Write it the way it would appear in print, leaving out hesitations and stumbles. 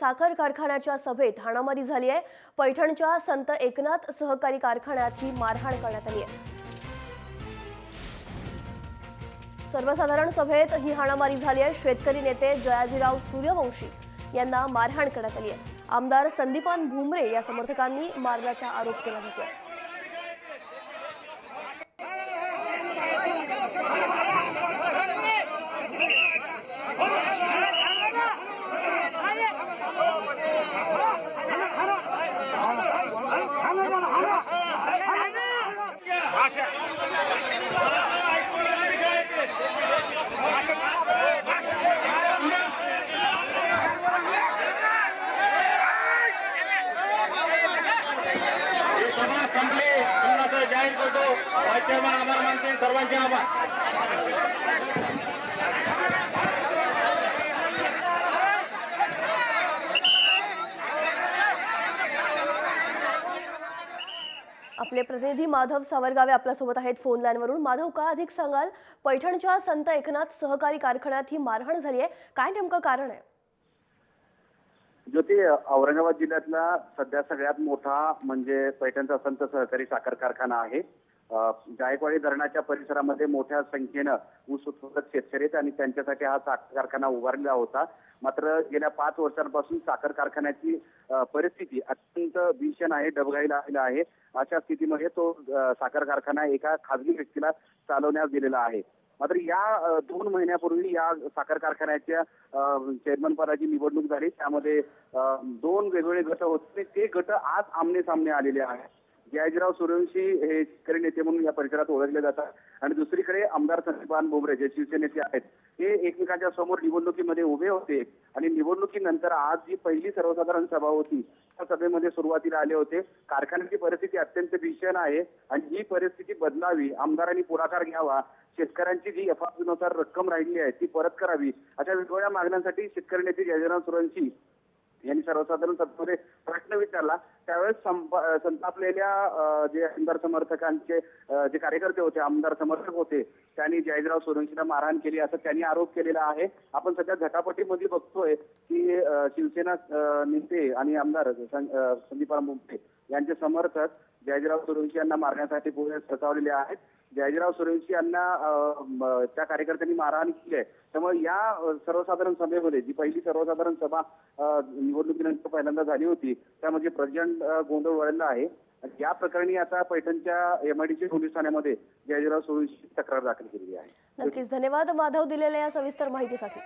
साखर कारखान्याच्या सभेत हाणामारी झाली आहे। पैठणच्या संत एकनाथ सहकारी कारखान्यात ही मारहाण करण्यात आली आहे। सर्वसाधारण सभेत ही हाणामारी झाली आहे। शेतकरी नेते जयाजीराव सूर्यवंशी यांना मारहाण करण्यात आली आहे। आमदार संदीपान भुमरे या समर्थकांनी मारल्याचा आरोप केला जातोय। जाहीर करतो। आभार मानते सर्वांचे आभार। आपले प्रतिनिधी माधव सावरगावे आपल्यासोबत आहेत फोन लाईनवरून। माधव, का अधिक सांगाल? पैठणच्या संत एकनाथ सहकारी कारखान्यात ही मारहाण झाली आहे, काय नेमकं कारण आहे? ज्योती, औरंगाबाद जिल्ह्यातला सध्या सगळ्यात मोठा म्हणजे पैठणचा संत सहकारी साखर कारखाना आहे। जायकवाडी धरणाच्या परिसरामध्ये मोठ्या संख्येनं ऊस उत्पादक शेतकरी आहेत आणि त्यांच्यासाठी हा साखर कारखाना उभारलेला होता। मात्र गेल्या 5 वर्षांपासून साखर कारखान्याची परिस्थिती अत्यंत भीषण आहे, डबघाईला आलेला आहे। अशा स्थितीमध्ये तो साखर कारखाना एका खासगी व्यक्तीला चालवण्यास दिलेला आहे। मात्र या 2 महिन्यापूर्वी या साखर कारखान्याच्या चेअरमन पदाची निवडणूक झाली। त्यामध्ये 2 वेगवेगळे गट होते, ते गट आज आमने सामने आलेले आहेत। जयाजीराव सूर्यवंशी हे शेतकरी नेते म्हणून या परिसरात ओळखले जातात आणि दुसरीकडे आमदार संदीपान भुमरे जे शिवसेनेचे आहेत, हे एकमेकांच्या समोर निवडणुकीमध्ये उभे होते आणि निवडणुकीनंतर आज जी पहिली सर्वसाधारण सभा होती त्या सभेमध्ये सुरुवातीला आले होते। कारखान्याची परिस्थिती अत्यंत भीषण आहे आणि ही परिस्थिती बदलावी, आमदारांनी पुढाकार घ्यावा, शेतकऱ्यांची जी एफआरपीनुसार रक्कम राहिली आहे ती परत करावी, अशा वेगवेगळ्या मागण्यांसाठी शेतकरी नेते जयाजीराव सूर्यवंशी यांनी सर्वसाधारण सभेमध्ये प्रश्न विचारला। त्यावेळेस संतापलेल्या जे आमदार समर्थकांचे जे कार्यकर्ते होते, आमदार समर्थक होते, त्यांनी जयाजीराव सूर्यवंशीला मारहाण केली असं त्यांनी आरोप केलेला आहे। आपण सध्या झटापटीमध्ये बघतोय की शिवसेना नेते आणि आमदार संदीपान भुमरे यांचे समर्थक जयाजीराव सूर्यवंशी यांना मारण्यासाठी पुढे सचावलेले आहेत। जयाजीराव सूर्यवंशी यांना त्या कार्यकर्त्यांनी मारहाण केली आहे। त्यामुळे या सर्वसाधारण सभेमध्ये जी पहिली सर्वसाधारण सभा निवडणुकीनंतर पहिल्यांदा झाली होती त्यामध्ये प्रचंड गोंधळ वाढलेला आहे। या प्रकरणी आता पैठणच्या एमआयडीसी पोलीस ठाण्यामध्ये जयाजीराव सूर्यवंशी तक्रार दाखल केली आहे। नक्कीच, धन्यवाद माधव दिलेल्या या सविस्तर माहितीसाठी।